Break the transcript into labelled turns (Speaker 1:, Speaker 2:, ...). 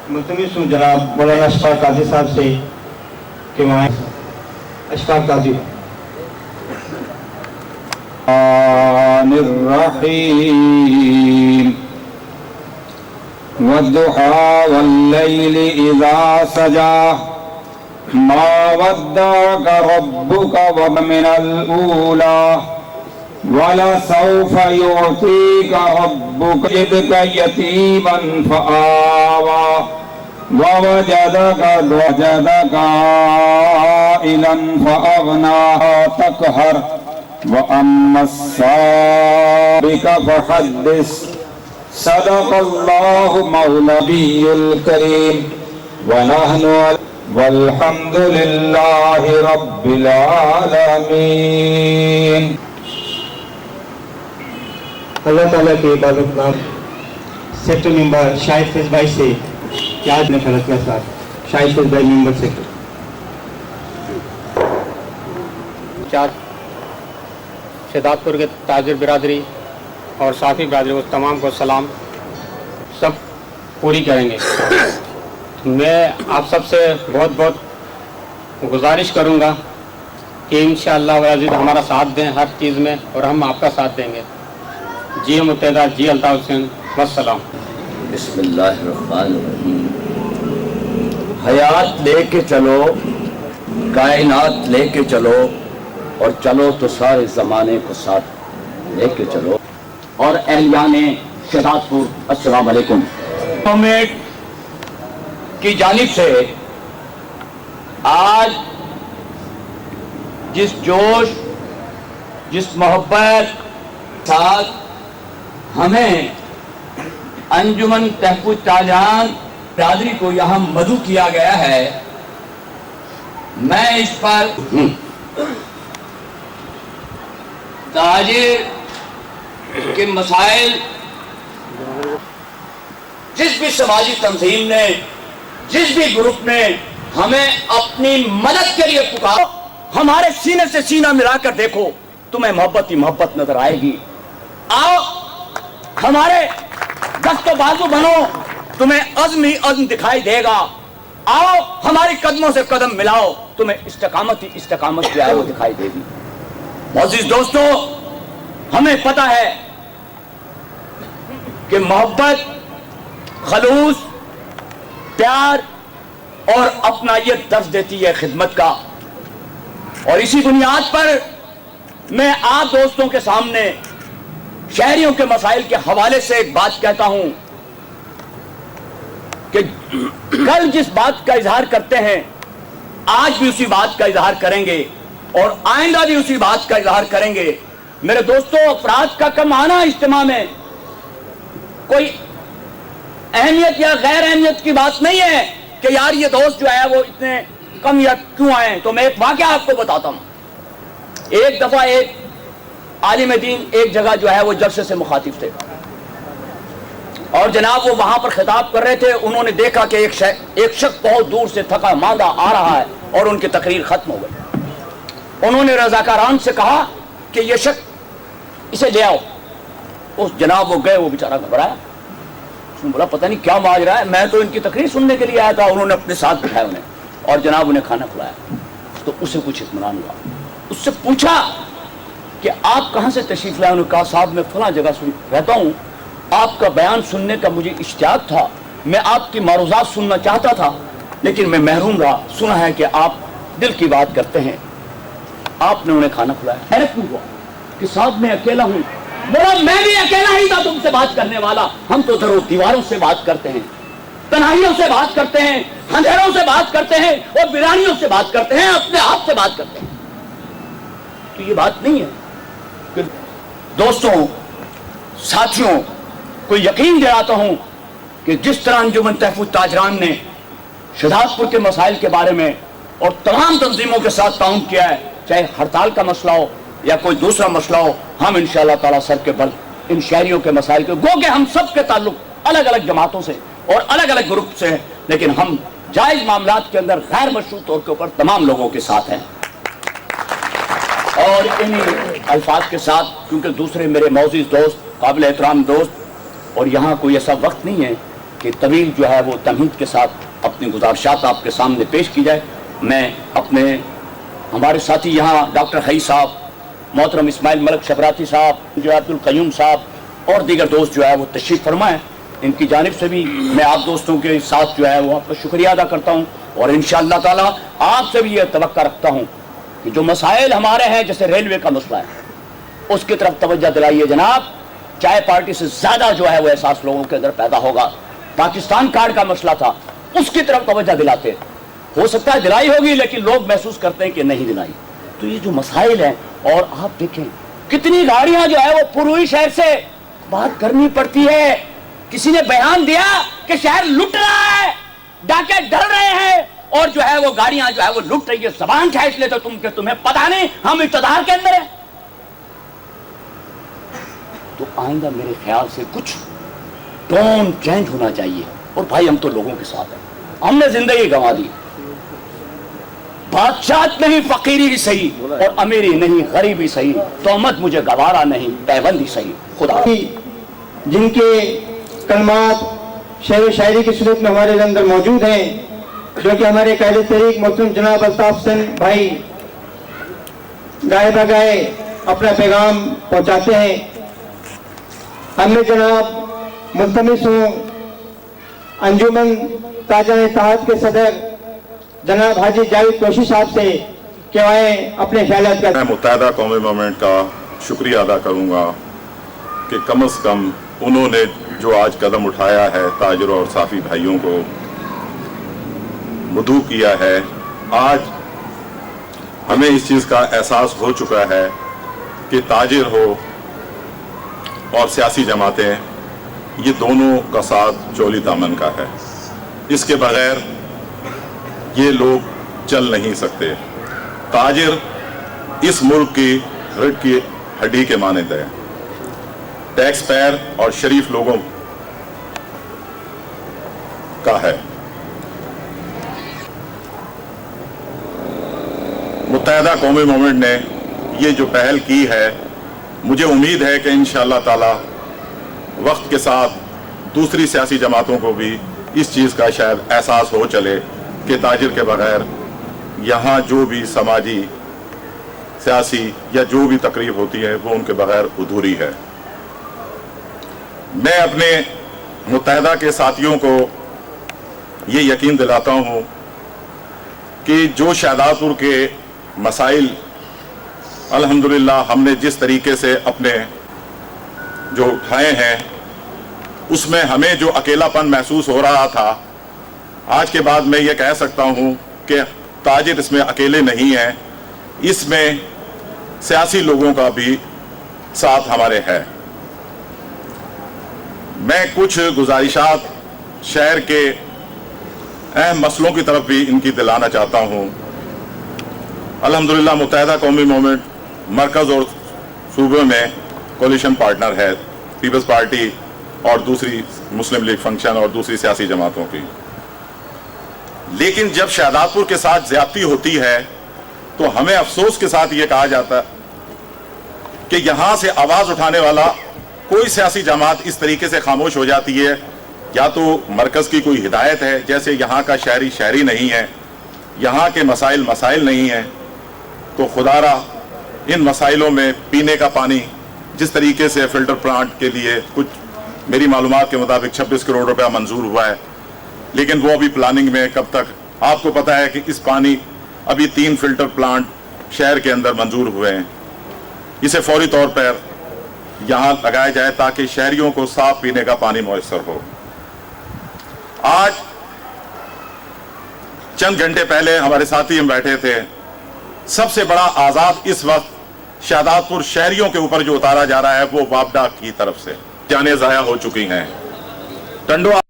Speaker 1: मुल्तमिस हूँ जनाब मौलाना अशफाक काजी साहब से कि वहाँ अशफाक काजी
Speaker 2: الرحيم والضحى والليل إذا سجى ما ودعك ربك ومن الأولى ولسوف يعطيك ربك يدك يتيما فآوى ووجدك عائلا فأغنى تقهر وأما الصابك فحدث صدق الله مولوي الكريم ونحن والحمد لله رب العالمين.
Speaker 1: अल्लाह ताला के इबादत नाम सेक्टर मेंबर शाहिद फैज भाई से क्या ने फैसला साहब शाहिद फैज भाई मेंबर सेक्टर
Speaker 3: शहदादपुर के ताजिर बिरादरी और साफ़ी बिरादरी को तमाम को सलाम सब पूरी करेंगे। मैं आप सबसे बहुत बहुत गुजारिश करूँगा कि इंशाअल्लाह वज़ीद हमारा साथ दें हर चीज़ में और हम आपका साथ देंगे। जी मुत्तहदा जी अल्ताफ़ हुसैन वस्सलाम।
Speaker 4: बिस्मिल्लाहिर्रहमानिर्रहीम। हयात लेके चलो, कायनात लेके चलो और चलो तो सारे ज़माने को साथ लेके चलो। और अहलियाने शहदादपुर अस्सलाम वालेकुम। गवर्नमेंट की जानिब से आज जिस जोश जिस मोहब्बत साथ हमें अंजुमन तहफ़्फ़ुज़ ताजरान बिरादरी को यहाँ मदऊ किया गया है, मैं इस पर ताजिर के मसाइल जिस भी समाजी तंजीम ने जिस भी ग्रुप ने हमें अपनी मदद के लिए पुकारा, हमारे सीने से सीना मिलाकर देखो, तुम्हें मोहब्बत ही मोहब्बत नजर आएगी। आओ हमारे दस्तो बाजू बनो, तुम्हें अज़्म ही अज़्म दिखाई देगा। आओ हमारी कदमों से कदम मिलाओ, तुम्हें इस्तिकामत ही इस्तिकामत जो है वो दिखाई देगी। अज़ीज़ दोस्तों, हमें पता है कि मोहब्बत, खलूस, प्यार और अपनायत दर्ज देती है खिदमत का। और इसी बुनियाद पर मैं आप दोस्तों के सामने शहरियों के मसाइल के हवाले से एक बात कहता हूं कि कल जिस बात का इजहार करते हैं आज भी उसी बात का इजहार करेंगे और आइंदा भी उसी बात का इजहार करेंगे। मेरे दोस्तों, अफराद का कम आना इज्तिमा में कोई अहमियत या गैर अहमियत की बात नहीं है कि यार ये दोस्त जो है वो इतने कम या क्यों आए। तो मैं एक वाकया आपको बताता हूं। एक दफा एक आलिम दीन एक जगह जो है वो जलसे से मुखातिब थे और जनाब वो वहां पर खिताब कर रहे थे। उन्होंने देखा कि एक शख्स बहुत दूर से थका मांदा आ रहा है और उनकी तकरीर खत्म हो गई। उन्होंने रज़ाकारान से कहा कि ये शख्स इसे ले आओ। उस जनाब वो गए, वो बेचारा घबराया, उसने बोला पता नहीं क्या माजरा है, मैं तो इनकी तकरीर सुनने के लिए आया था। उन्होंने अपने साथ बिठाया उन्हें और जनाब उन्हें खाना खिलाया। तो उसे कुछ इत्मीनान हुआ। उससे पूछा कि आप कहाँ से तशरीफ लाए? उन्होंने कहा साहब मैं फलां जगह रहता हूँ, आपका बयान सुनने का मुझे इश्तियाक था, मैं आपकी मारूज़ात सुनना चाहता था लेकिन मैं महरूम रहा। सुना है कि आप दिल की बात करते हैं। आपने उन्हें खाना खिलाया। हैरत क्यों हुआ कि साहब मैं अकेला हूँ। बोला मैं भी अकेला ही था तुमसे बात करने वाला। हम तो दरों दीवारों से बात करते हैं, तन्हाइयों से बात करते हैं, अंधेरों से बात करते हैं और वीरानियों से बात करते हैं, अपने आप से बात करते हैं। तो ये बात नहीं है कि दोस्तों, साथियों को यकीन दिलाता हूं कि जिस तरह अंजुमन तहफ़्फ़ुज़ ताजरान ने शहदादपुर के मसाइल के बारे में और तमाम तंजीमों के साथ ताउन किया है, चाहे हड़ताल का मसला हो या कोई दूसरा मसला हो, हम इंशाअल्लाह ताला सर के बल इन शहरियों के मसाइल के गो के हम सब के ताल्लुक अलग अलग जमातों से और अलग अलग ग्रुप से हैं, लेकिन हम जायज़ मामलात के अंदर गैर मशरूत तौर के ऊपर तमाम लोगों के साथ हैं। और इन्हीं अल्फाज के साथ, क्योंकि दूसरे मेरे मौजूद दोस्त, काबिल एहतराम दोस्त, और यहाँ कोई ऐसा वक्त नहीं है कि तवील जो है वो तमहीद के साथ अपनी गुजारिशात आपके सामने पेश की जाए। मैं अपने हमारे साथी यहाँ डॉक्टर हई साहब, मोहतरम इस्माइल मलिक शबराती साहब, जो अब्दुल कयूम साहब और दीगर दोस्त जो है वो तशरीफ़ फरमाएँ, इनकी जानिब से भी मैं आप दोस्तों के साथ जो है वो आपका शुक्रिया अदा करता हूँ। और इंशाअल्लाह ताला आपसे भी ये तवक्का रखता हूँ कि जो मसाइल हमारे हैं, जैसे रेलवे का मसला है, उसकी तरफ तवज्जो दिलाइए जनाब। चाय पार्टी से ज़्यादा जो है वो एहसास लोगों के अंदर पैदा होगा। पाकिस्तान कार्ड का मसला था, उसकी तरफ तवज्जो दिलाते, हो सकता है दिलाई होगी, लेकिन लोग महसूस करते हैं कि नहीं दिलाई। तो ये जो मसाइल हैं, और आप देखें कितनी गाड़ियां जो है वो पुरुई शहर से बात करनी पड़ती है। किसी ने बयान दिया कि शहर लुट रहा है, डाके डर रहे हैं, और जो है वो गाड़ियां जो है वो लुट रही है। जबान खींच लेते तुम कि तुम्हें पता नहीं हम इक़्तिदार के अंदर हैं। तो आइंदा मेरे ख्याल से कुछ टोन चेंज होना चाहिए। और भाई हम तो लोगों के साथ हैं, हमने जिंदगी गंवा दी। बादशाह नहीं फकीरी ही सही, और अमीरी नहीं गरीबी सही, तोहमत मुझे गवारा नहीं, पैबंदी सही। खुदा
Speaker 1: जिनके कलमात शेर व शायरी की सूरत में हमारे अंदर मौजूद हैं, जो कि हमारे कायदे तहरीक मोहतरम जनाब अल्ताफ हुसैन भाई गाए बगाए अपना पैगाम पहुंचाते हैं। हमें जनाब मुल्तमिस हूँ अंजुमन ताजा इत्तेहाद के सदर जनाब हाजी जावेद कोशी साहब से कि आए अपने ख्यालात का।
Speaker 5: मैं मुत्तहिदा कौमी मूवमेंट का शुक्रिया अदा करूँगा कि कम अज़ कम उन्होंने जो आज कदम उठाया है, ताजिरों और साफ़ी भाइयों को मदऊ किया है। आज हमें इस चीज़ का एहसास हो चुका है कि ताजिर हो और सियासी जमातें, ये दोनों का साथ चोली दामन का है। इसके बगैर ये लोग चल नहीं सकते। ताजिर इस मुल्क की रीढ़ की हड्डी के मानद है। टैक्स पेयर और शरीफ लोगों का है। मुत्तहिदा कौमी मूवमेंट ने ये जो पहल की है, मुझे उम्मीद है कि इंशाअल्लाह ताला वक्त के साथ दूसरी सियासी जमातों को भी इस चीज़ का शायद एहसास हो चले कि ताजिर के बगैर यहाँ जो भी समाजी, सियासी या जो भी तकरीब होती है वो उनके बगैर अधूरी है। मैं अपने मुत्तहिदा के साथियों को ये यकीन दिलाता हूँ कि जो शाहदादपुर के मसाइल अल्हम्दुलिल्लाह हमने जिस तरीके से अपने जो उठाए हैं, उसमें हमें जो अकेलापन महसूस हो रहा था, आज के बाद मैं ये कह सकता हूँ कि ताजिर इसमें अकेले नहीं हैं। इसमें सियासी लोगों का भी साथ हमारे है। मैं कुछ गुजारिशात शहर के अहम मसलों की तरफ भी इनकी दिलाना चाहता हूँ। अल्हम्दुलिल्लाह मुत्तहिदा कौमी मूवमेंट मरकज़ और सूबे में कोलिशन पार्टनर है, पीपल्स पार्टी और दूसरी मुस्लिम लीग फंक्शन और दूसरी सियासी जमातों की। लेकिन जब शाहदादपुर के साथ ज्यादती होती है तो हमें अफसोस के साथ ये कहा जाता कि यहाँ से आवाज़ उठाने वाला कोई सियासी जमात इस तरीके से खामोश हो जाती है, या तो मरकज़ की कोई हिदायत है, जैसे यहाँ का शहरी शहरी नहीं है, यहाँ के मसाइल मसाइल नहीं हैं, तो खुदारा इन मसाइलों में पीने का पानी जिस तरीके से फ़िल्टर प्लांट के लिए कुछ मेरी मालूमात के मुताबिक 26 करोड़ रुपया मंजूर हुआ है, लेकिन वो अभी प्लानिंग में, कब तक। आपको पता है कि इस पानी अभी 3 फ़िल्टर प्लांट शहर के अंदर मंजूर हुए हैं। इसे फौरी तौर पर यहाँ लगाया जाए ताकि शहरियों को साफ पीने का पानी मुयस्सर हो। आज चंद घंटे पहले हमारे साथी हम बैठे थे। सबसे बड़ा आज़ाद इस वक्त शाहदादपुर शहरियों के ऊपर जो उतारा जा रहा है वो वापडा की तरफ से जाने ज़ाया हो चुकी हैं। टंडवा